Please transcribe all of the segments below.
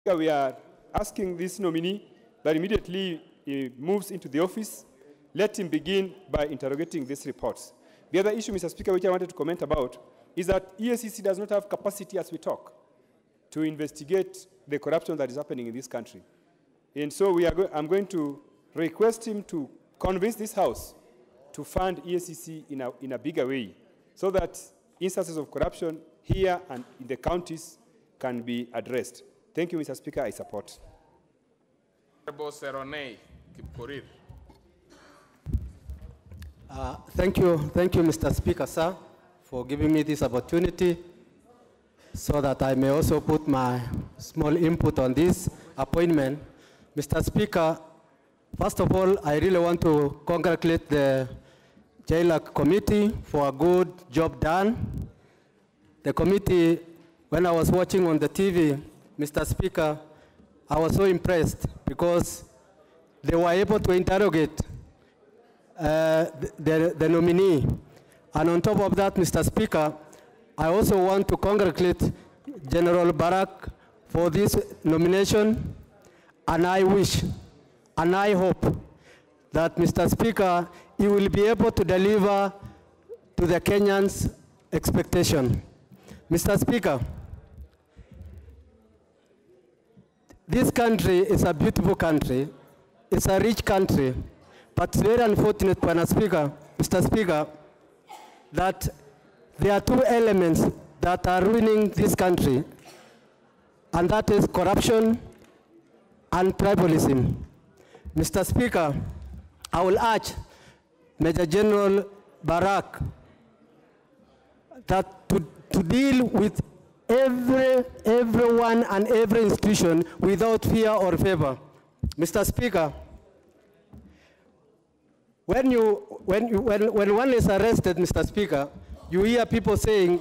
We are asking this nominee that immediately he moves into the office, let him begin by interrogating these reports. The other issue, Mr. Speaker, which I wanted to comment about is that EACC does not have capacity as we talk to investigate the corruption that is happening in this country. And so I'm going to request him to convince this House to fund EACC in a bigger way so that instances of corruption here and in the counties can be addressed. Thank you, Mr. Speaker. I support. Thank you, Mr. Speaker, sir, for giving me this opportunity so that I may also put my small input on this appointment. Mr. Speaker, first of all, I really want to congratulate the JLAC committee for a good job done. The committee, when I was watching on the TV, Mr. Speaker, I was so impressed because they were able to interrogate the nominee. And on top of that, Mr. Speaker, I also want to congratulate General Barak for this nomination, and I wish and I hope that, Mr. Speaker, he will be able to deliver to the Kenyans' expectation. Mr. Speaker, this country is a beautiful country. It's a rich country. But it's very unfortunate, Mr. Speaker, that there are two elements that are ruining this country, and that is corruption and tribalism. Mr. Speaker, I will urge Major General Barak that to deal with everyone and every institution without fear or favor. Mr. Speaker, when one is arrested, Mr. Speaker, you hear people saying,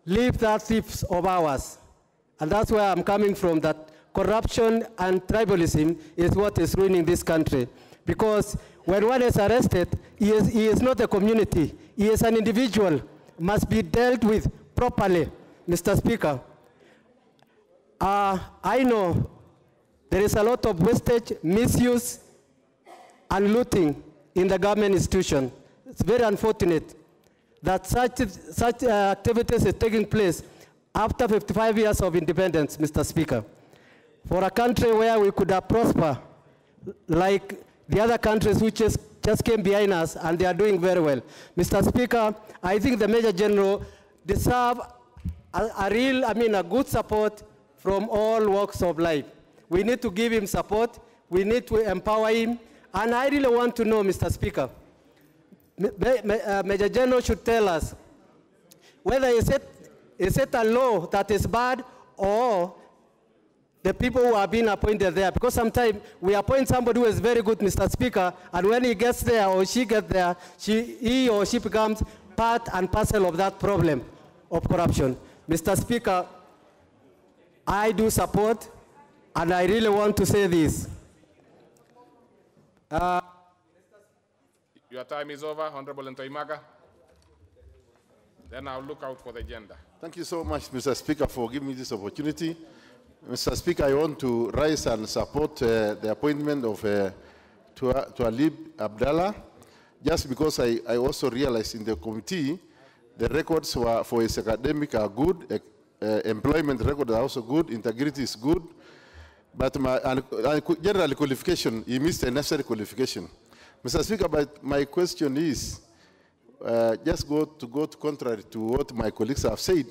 leave that thieves of ours. And that's where I'm coming from, that corruption and tribalism is what is ruining this country. Because when one is arrested, he is not a community, he is an individual, must be dealt with properly, Mr. Speaker. I know there is a lot of wastage, misuse, and looting in the government institution. It's very unfortunate that such activities is taking place after 55 years of independence, Mr. Speaker. For a country where we could have prospered, like the other countries which just came behind us, and they are doing very well. Mr. Speaker, I think the Major General deserves a good support from all walks of life. We need to give him support. We need to empower him. And I really want to know, Mr. Speaker, Major General should tell us whether is it a law that is bad or the people who are being appointed there. Because sometimes we appoint somebody who is very good, Mr. Speaker, and when he gets there or she gets there, he or she becomes part and parcel of that problem of corruption. Mr. Speaker, I do support, and I really want to say this. Your time is over, Honorable Ntoimaga. Then I'll look out for the agenda. Thank you so much, Mr. Speaker, for giving me this opportunity. Mr. Speaker, I want to rise and support the appointment of Tualib Abdallah, just because I also realized in the committee the records for his academic are good, employment records are also good, integrity is good, but general qualification, he missed a necessary qualification. Mr. Speaker, but my question is, just go contrary to what my colleagues have said,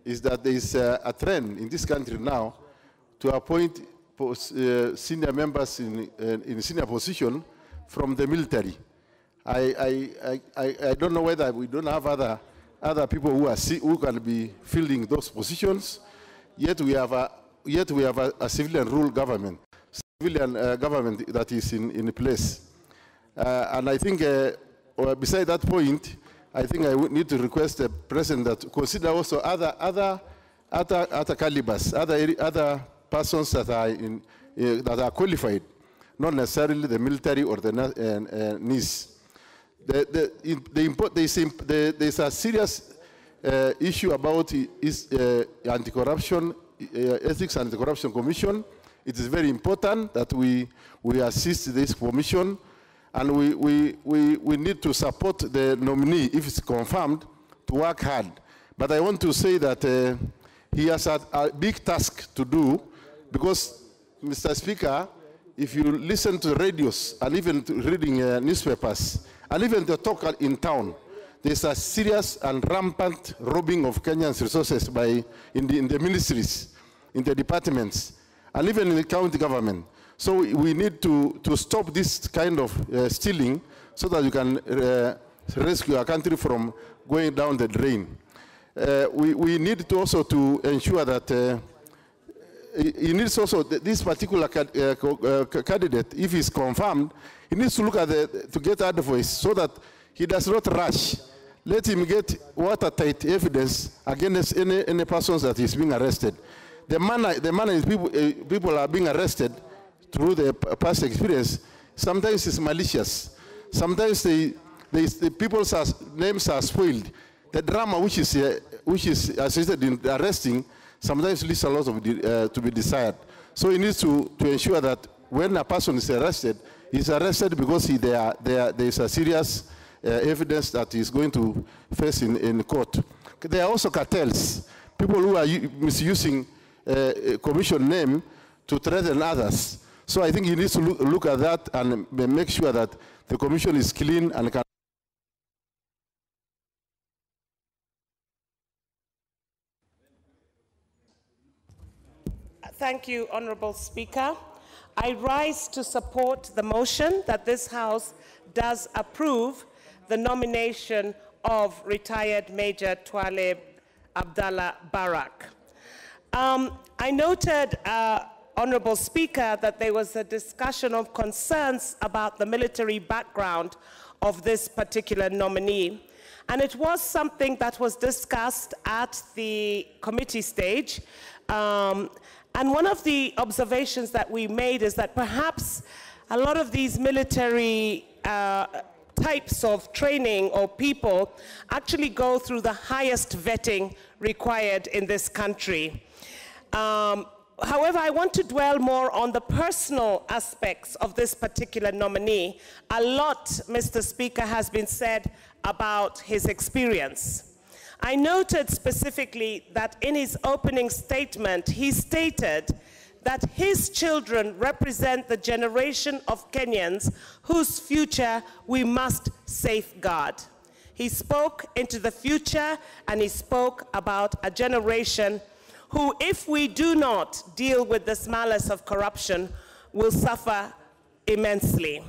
is that there is a trend in this country now to appoint senior members in senior position from the military. I don't know whether we don't have other people who can be filling those positions. Yet we have a civilian rule government, government that is in place. And I think, beside that point, I think I would need to request the President that consider also other calibers, other persons that are qualified, not necessarily the military or the NIS. There's a serious issue about anti-corruption Ethics and Corruption Commission. It is very important that we assist this commission, and we need to support the nominee, if it's confirmed, to work hard. But I want to say that he has a big task to do, because, Mr. Speaker, if you listen to radios and even to reading newspapers, and even the talk in town, there's a serious and rampant robbing of Kenyans' resources in the ministries, in the departments, and even in the county government. So we need to stop this kind of stealing so that you can rescue our country from going down the drain. We need to also to ensure that he needs also, this particular candidate, if he's confirmed, he needs to look at to get advice so that he does not rush. Let him get watertight evidence against any persons that is being arrested. The manner is people are being arrested through their past experience, sometimes it's malicious. Sometimes the people's names are spoiled. The drama which is assisted in arresting sometimes leaves a lot of to be desired. So he needs to ensure that when a person is arrested, he's arrested because there is a serious evidence that he's going to face in court. There are also cartels, people who are misusing commission name to threaten others. So I think he needs to look at that and make sure that the commission is clean and can. Thank you, Honorable Speaker. I rise to support the motion that this House does approve the nomination of retired Major Twalib Abdallah Barak. I noted, Honorable Speaker, that there was a discussion of concerns about the military background of this particular nominee. And it was something that was discussed at the committee stage. And one of the observations that we made is that perhaps a lot of these military types of training or people actually go through the highest vetting required in this country. However, I want to dwell more on the personal aspects of this particular nominee. A lot, Mr. Speaker, has been said about his experience. I noted specifically that in his opening statement, he stated that his children represent the generation of Kenyans whose future we must safeguard. He spoke into the future, and he spoke about a generation who, if we do not deal with this malice of corruption, will suffer immensely.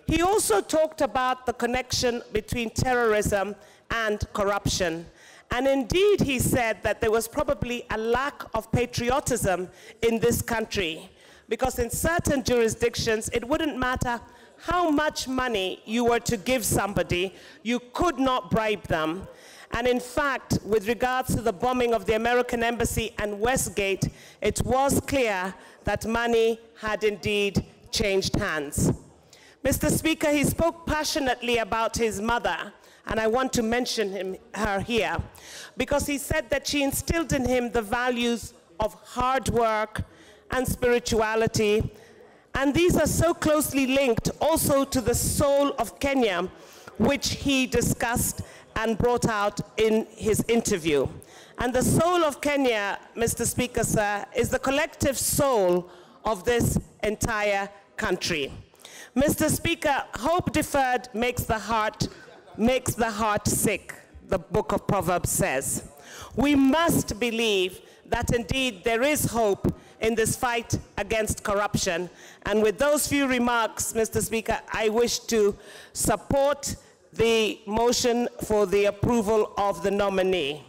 He also talked about the connection between terrorism and corruption. And indeed, he said that there was probably a lack of patriotism in this country, because in certain jurisdictions, it wouldn't matter how much money you were to give somebody, you could not bribe them. And in fact, with regards to the bombing of the American Embassy and Westgate, it was clear that money had indeed changed hands. Mr. Speaker, he spoke passionately about his mother, and I want to mention her here, because he said that she instilled in him the values of hard work and spirituality, and these are so closely linked also to the soul of Kenya, which he discussed and brought out in his interview. And the soul of Kenya, Mr. Speaker, sir, is the collective soul of this entire country. Mr. Speaker, hope deferred makes the heart sick, the book of Proverbs says. We must believe that indeed there is hope in this fight against corruption. And with those few remarks, Mr. Speaker, I wish to support the motion for the approval of the nominee.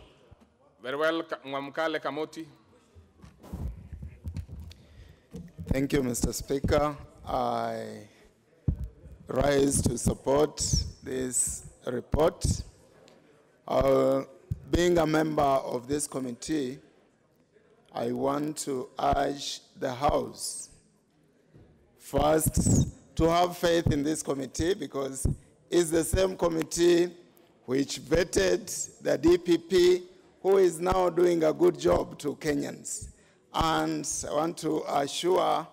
Very well, Mwamkale Kamoti. Thank you, Mr. Speaker. I rise to support this report. Being a member of this committee, I want to urge the House first to have faith in this committee, because it's the same committee which vetted the DPP, who is now doing a good job to Kenyans. And I want to assure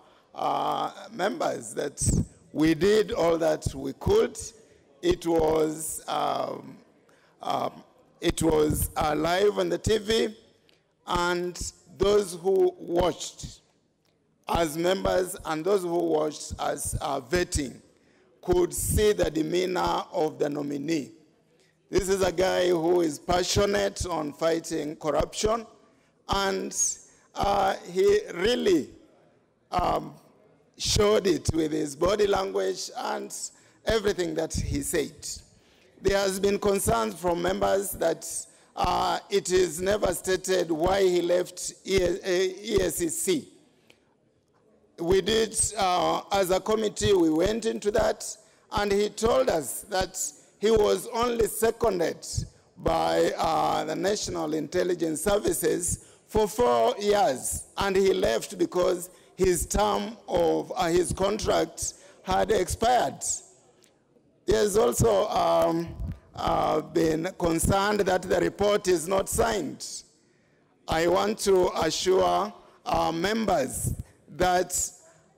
members that we did all that we could. It was live on the TV, and those who watched as members and those who watched as vetting could see the demeanor of the nominee. This is a guy who is passionate on fighting corruption, and he really showed it with his body language and everything that he said. There has been concerns from members that it is never stated why he left ESCC. We did, as a committee, we went into that, and he told us that he was only seconded by the National Intelligence Services for 4 years, and he left because his term of his contract had expired. There's also been concerned that the report is not signed. I want to assure members that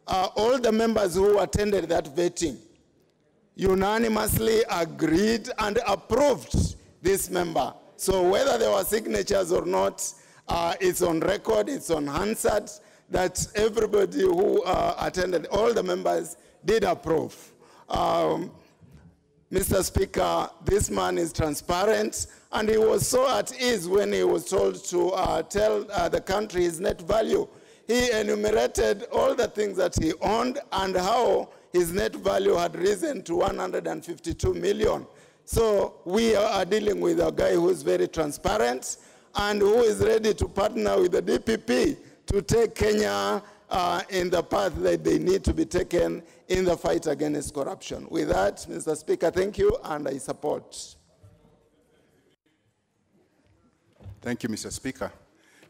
all the members who attended that vetting unanimously agreed and approved this member. So whether there were signatures or not, it's on record, it's on Hansard, that everybody who attended, all the members did approve. Mr. Speaker, this man is transparent, and he was so at ease when he was told to tell the country his net value. He enumerated all the things that he owned and how his net value had risen to 152 million. So we are dealing with a guy who is very transparent and who is ready to partner with the DPP to take Kenya in the path that they need to be taken in the fight against corruption. With that, Mr. Speaker, thank you, and I support. Thank you, Mr. Speaker.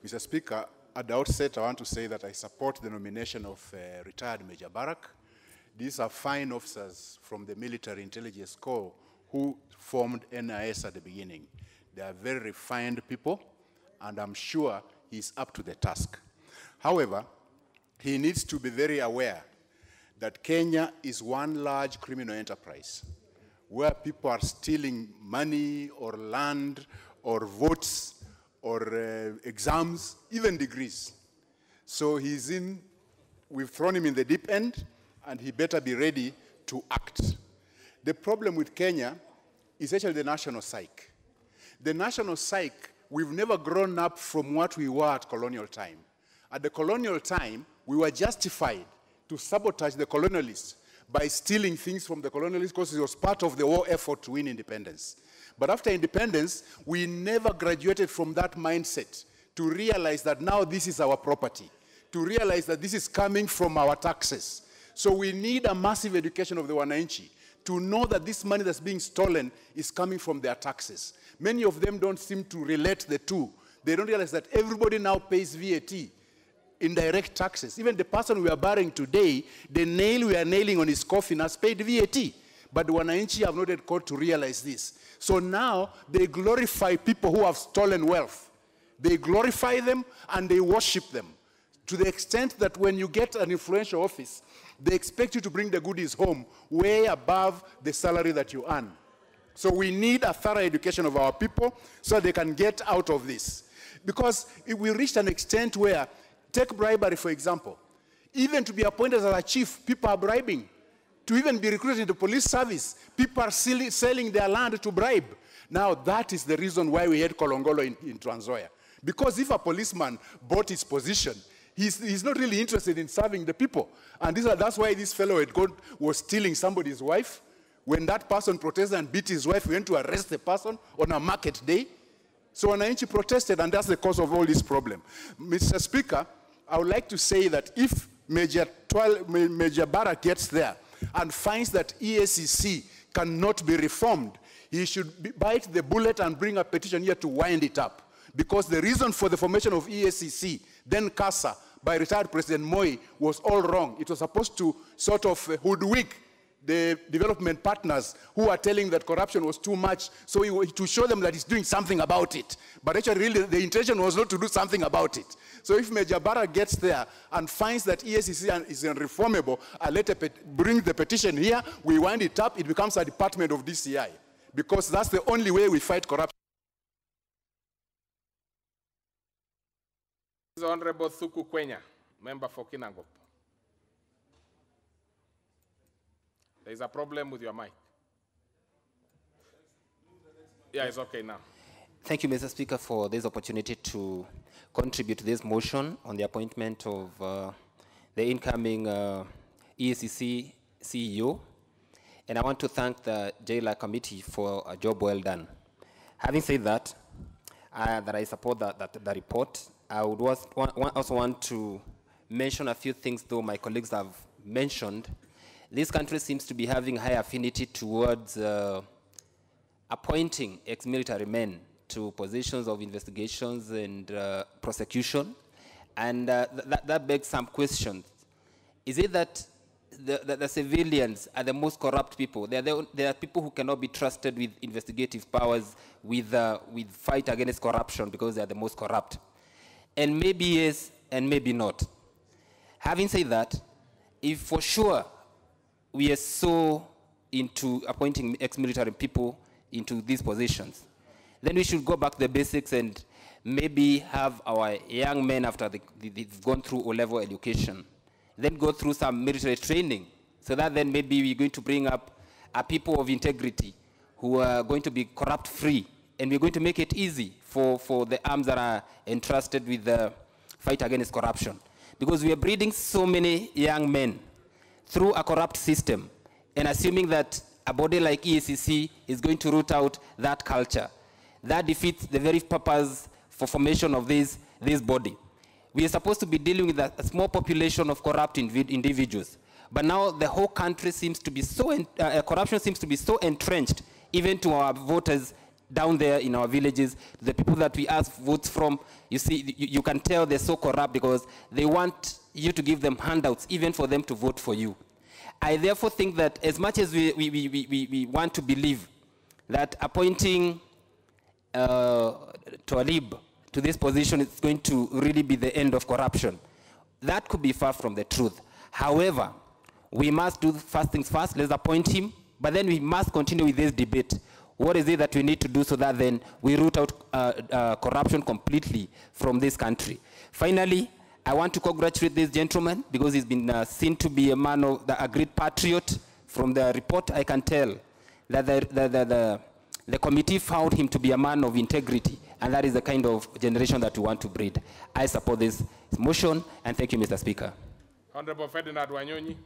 Mr. Speaker, at the outset, I want to say that I support the nomination of retired Major Barak. These are fine officers from the Military Intelligence Corps who formed NIS at the beginning. They are very refined people, and I'm sure he's up to the task. However, he needs to be very aware that Kenya is one large criminal enterprise where people are stealing money or land or votes or exams, even degrees. So we've thrown him in the deep end, and he better be ready to act. The problem with Kenya is actually the national psyche. The national psyche, we've never grown up from what we were at colonial time. At the colonial time, we were justified to sabotage the colonialists by stealing things from the colonialists because it was part of the war effort to win independence. But after independence, we never graduated from that mindset to realize that now this is our property, to realize that this is coming from our taxes. So we need a massive education of the Wananchi to know that this money that's being stolen is coming from their taxes. Many of them don't seem to relate the two. They don't realize that everybody now pays VAT, indirect taxes. Even the person we are burying today, the nail we are nailing on his coffin has paid VAT. But the Wananchi have not yet got to realize this. So now they glorify people who have stolen wealth. They glorify them and they worship them to the extent that when you get an influential office, they expect you to bring the goodies home way above the salary that you earn. So we need a thorough education of our people so they can get out of this. Because if we reach an extent where, take bribery for example, even to be appointed as a chief, people are bribing. To even be recruited into police service, people are selling their land to bribe. Now that is the reason why we had Kolongolo in Trans Nzoia. Because if a policeman bought his position, he's not really interested in serving the people. And that's why this fellow was stealing somebody's wife. When that person protested and beat his wife, we went to arrest the person on a market day. So Wananchi protested, and that's the cause of all this problem. Mr. Speaker, I would like to say that if Major Barak gets there and finds that EACC cannot be reformed, he should bite the bullet and bring a petition here to wind it up. Because the reason for the formation of EACC, then CASA, by retired President Moi, was all wrong. It was supposed to sort of hoodwink the development partners who are telling that corruption was too much, so to show them that he's doing something about it. But actually, really, the intention was not to do something about it. So if Major Barak gets there and finds that EACC is unreformable, bring the petition here, we wind it up, it becomes a department of DCI. Because that's the only way we fight corruption. This is Honorable Thuku Kwenya, member for Kinangop. There is a problem with your mic. Yeah, it's okay now. Thank you, Mr. Speaker, for this opportunity to contribute to this motion on the appointment of the incoming EACC CEO. And I want to thank the Jailer Committee for a job well done. Having said that, that I support the report, I would also want to mention a few things, though my colleagues have mentioned. This country seems to be having high affinity towards appointing ex-military men to positions of investigations and prosecution. And that begs some questions. Is it that the civilians are the most corrupt people? There are people who cannot be trusted with investigative powers, with fight against corruption, because they are the most corrupt. And maybe yes, and maybe not. Having said that, if for sure we are so into appointing ex-military people into these positions, then we should go back to the basics and maybe have our young men, after they've gone through O-level education, then go through some military training, so that then maybe we're going to bring up a people of integrity who are going to be corrupt-free, and we're going to make it easy for the arms that are entrusted with the fight against corruption. Because we are breeding so many young men through a corrupt system, and assuming that a body like EACC is going to root out that culture. That defeats the very purpose for formation of this body. We are supposed to be dealing with a small population of corrupt individuals. But now the whole country seems to be so, corruption seems to be so entrenched, even to our voters down there in our villages, the people that we ask votes from. You see, you can tell they're so corrupt because they want you to give them handouts, even for them to vote for you. I therefore think that as much as we want to believe that appointing Twalib to this position is going to really be the end of corruption, that could be far from the truth. However, we must do first things first. Let's appoint him, but then we must continue with this debate. What is it that we need to do so that then we root out corruption completely from this country? Finally, I want to congratulate this gentleman because he's been seen to be a man of a great patriot. From the report, I can tell that the committee found him to be a man of integrity, and that is the kind of generation that we want to breed. I support this motion, and thank you, Mr. Speaker. Honorable Ferdinand Wanyonyi.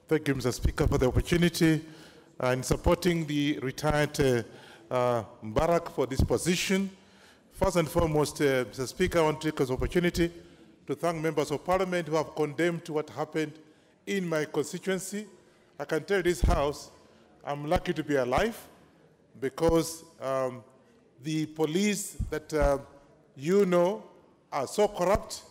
Thank you, Mr. Speaker, for the opportunity in supporting the retired Barak for this position. First and foremost, Mr. Speaker, I want to take this opportunity to thank members of parliament who have condemned what happened in my constituency. I can tell this House, I'm lucky to be alive because the police that you know are so corrupt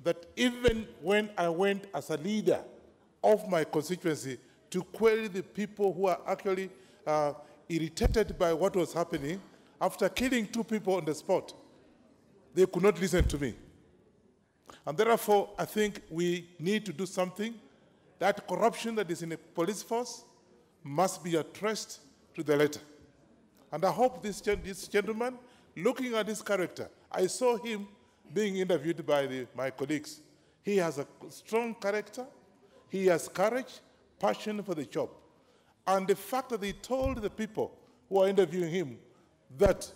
that even when I went as a leader of my constituency to query the people who are actually irritated by what was happening, after killing 2 people on the spot, they could not listen to me. And therefore, I think we need to do something. That corruption that is in the police force must be addressed to the letter. And I hope this gentleman, looking at his character, I saw him being interviewed by my colleagues. He has a strong character, he has courage, passion for the job. And the fact that he told the people who are interviewing him that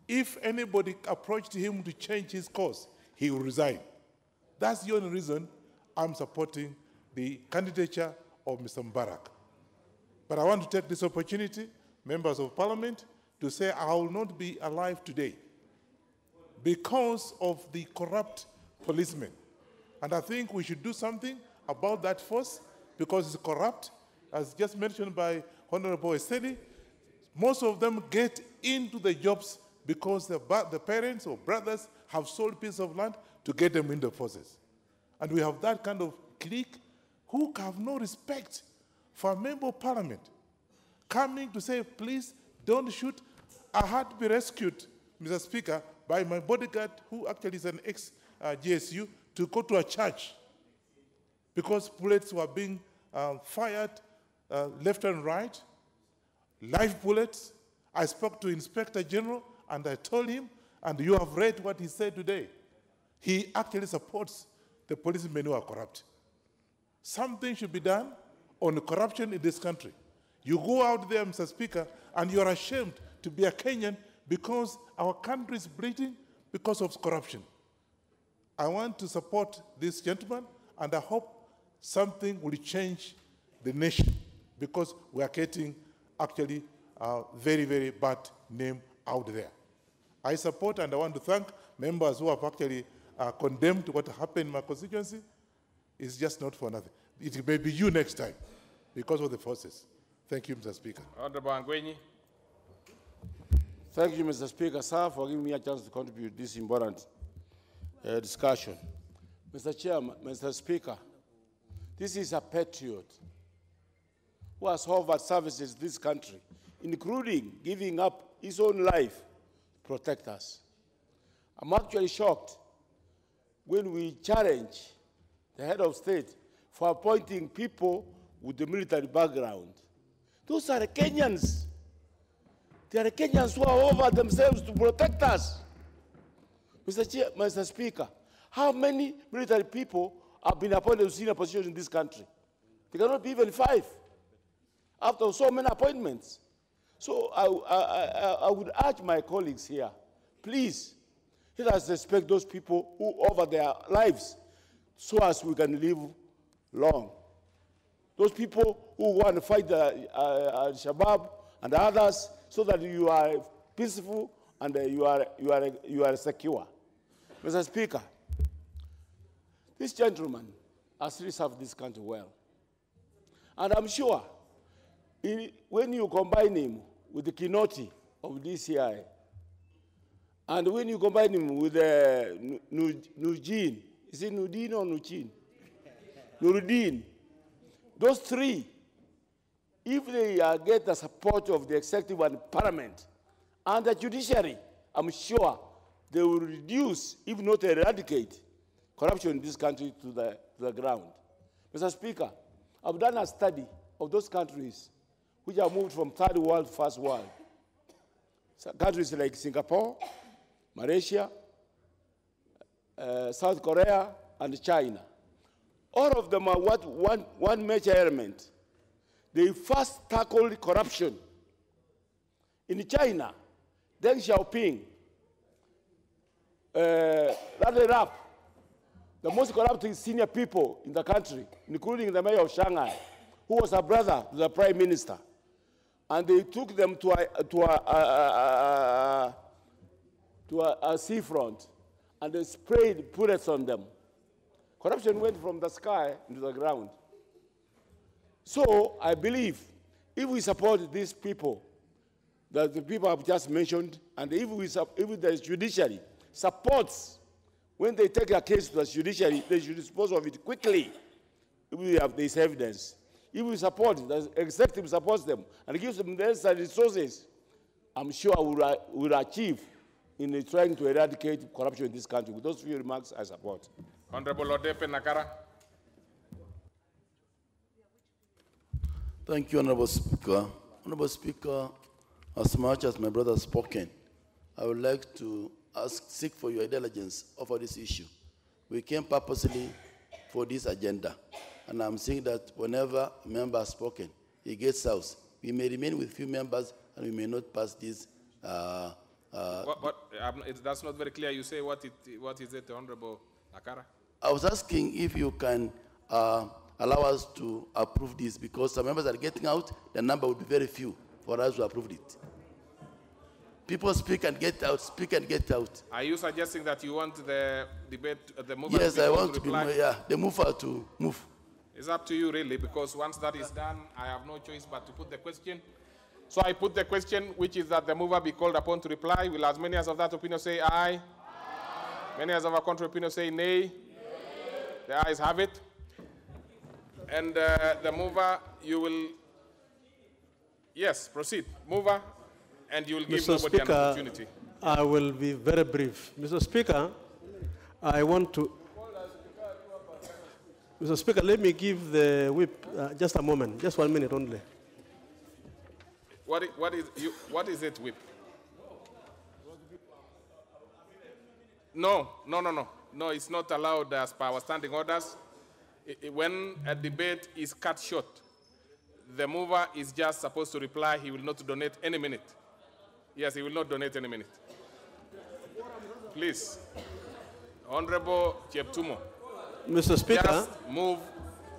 if anybody approached him to change his course, he will resign. That's the only reason I'm supporting the candidature of Mr. Barak. But I want to take this opportunity, members of parliament, to say I will not be alive today because of the corrupt policemen. And I think we should do something about that force because it's corrupt. As just mentioned by Honorable Esteli, most of them get into the jobs because the parents or brothers have sold pieces of land to get them in the forces. And we have that kind of clique who have no respect for a member of parliament coming to say, please don't shoot. I had to be rescued, Mr. Speaker, by my bodyguard, who actually is an ex-GSU, to go to a church because bullets were being fired left and right, live bullets. I spoke to Inspector General and I told him, and you have read what he said today, he actually supports the policemen who are corrupt. Something should be done on corruption in this country. You go out there, Mr. Speaker, and you're ashamed to be a Kenyan because our country is bleeding because of corruption. I want to support this gentleman, and I hope something will change the nation because we are getting actually a very, very bad name out there. I support and I want to thank members who have actually condemned what happened in my constituency. It's just not for nothing. It may be you next time because of the forces. Thank you, Mr. Speaker. Honorable Angwenyi. Thank you, Mr. Speaker, sir, for giving me a chance to contribute this important discussion. Mr. Chairman, Mr. Speaker, this is a patriot who has offered services to this country, including giving up his own life to protect us. I'm actually shocked when we challenge the head of state for appointing people with the military background. Those are the Kenyans. They are the Kenyans who are over themselves to protect us. Mr. Speaker, how many military people have been appointed to senior positions in this country? They cannot be even 5 after so many appointments. So I would urge my colleagues here, please, let us respect those people who offer their lives so as we can live long. Those people who want to fight the Al-Shabaab and others so that you are peaceful and you are secure. Mr. Speaker, this gentleman has really served this country well. And I'm sure when you combine him with the Kinoti of DCI, and when you combine him with Nujin, is it Nudin or Nuchin? Nuruddin. Those 3, if they get the support of the executive and parliament and the judiciary, I'm sure they will reduce, if not eradicate, corruption in this country to the ground. Mr. Speaker, I've done a study of those countries which have moved from third world to first world. So countries like Singapore, Malaysia, South Korea, and China. All of them are one major element. They first tackled corruption. In China, Deng Xiaoping, rather up the most corrupt senior people in the country, including the mayor of Shanghai, who was a brother to the prime minister. And they took them to a seafront, and they sprayed bullets on them. Corruption went from the sky into the ground. So I believe if we support these people, that the people I've just mentioned, and if the judiciary supports, when they take a case to the judiciary, they should dispose of it quickly if we have this evidence. If we support, the executive supports them and gives them the necessary resources, I'm sure we'll achieve in trying to eradicate corruption in this country. With those few remarks, I support. Honorable Odepe Nakara. Thank you, Honorable Speaker. Honorable Speaker, as much as my brother has spoken, I would like to seek for your diligence over this issue. We came purposely for this agenda, and I'm saying that whenever a member has spoken, he gets out. We may remain with few members, and we may not pass this. That's not very clear. You say what is it, Honorable Nakara? I was asking if you can allow us to approve this, because the members are getting out, the number would be very few for us to approve it. People speak and get out, speak and get out. Are you suggesting that you want the debate, the mover? Yes, I want to be, the mover to move. It's up to you, really, because once that is done, I have no choice but to put the question. So I put the question, which is that the mover be called upon to reply. Will as many as of that opinion say aye? Aye. Many as of a contrary opinion say nay? Nay. The ayes have it. And the mover, you will, yes, proceed. Mover, and you will give nobody an opportunity. I will be very brief. Mr. Speaker, I want to... Mr. Speaker, let me give the whip just a moment, just 1 minute only. What is it, whip? No, it's not allowed as per our standing orders. When a debate is cut short, the mover is just supposed to reply. He will not donate any minute. Yes, he will not donate any minute. Please. Honorable Cheptumo. Mr. Speaker.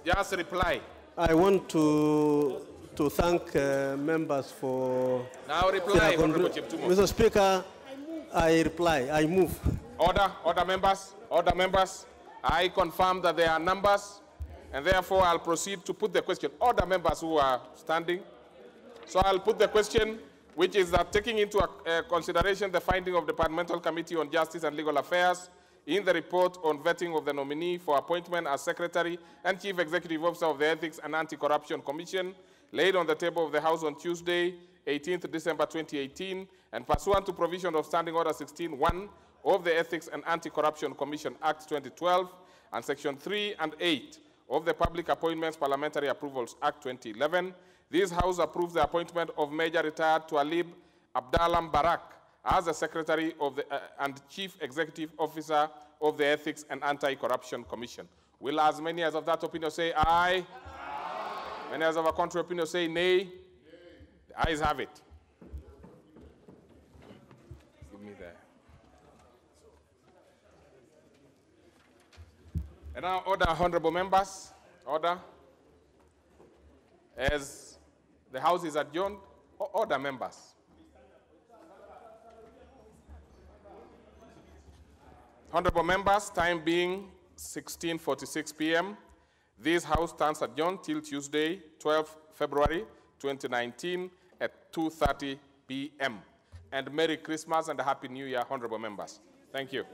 Just reply. I want to thank members for... Now reply, Honorable Cheptumo. Mr. Speaker, I reply, I move. Order members. I confirm that there are numbers, and therefore I'll proceed to put the question. Order members who are standing. So I'll put the question, which is that taking into consideration the finding of the Departmental Committee on Justice and Legal Affairs in the report on vetting of the nominee for appointment as Secretary and Chief Executive Officer of the Ethics and Anti-Corruption Commission, laid on the table of the House on Tuesday, 18th December 2018, and pursuant to provision of Standing Order 16.1 of the Ethics and Anti-Corruption Commission Act 2012 and Section 3 and 8 of the Public Appointments Parliamentary Approvals Act 2011, this House approves the appointment of Major Retired Twalib Abdallah Barak as the Secretary of the, and Chief Executive Officer of the Ethics and Anti-Corruption Commission. Will as many as of that opinion say aye? Aye. Many as of a contrary opinion say nay? Nay. The ayes have it. Give me that. And now order, honorable members, order. As the House is adjourned, order members. Honorable members, time being 16:46 p.m., this House stands adjourned till Tuesday, 12 February 2019 at 2:30 p.m. And Merry Christmas and a Happy New Year, honorable members. Thank you.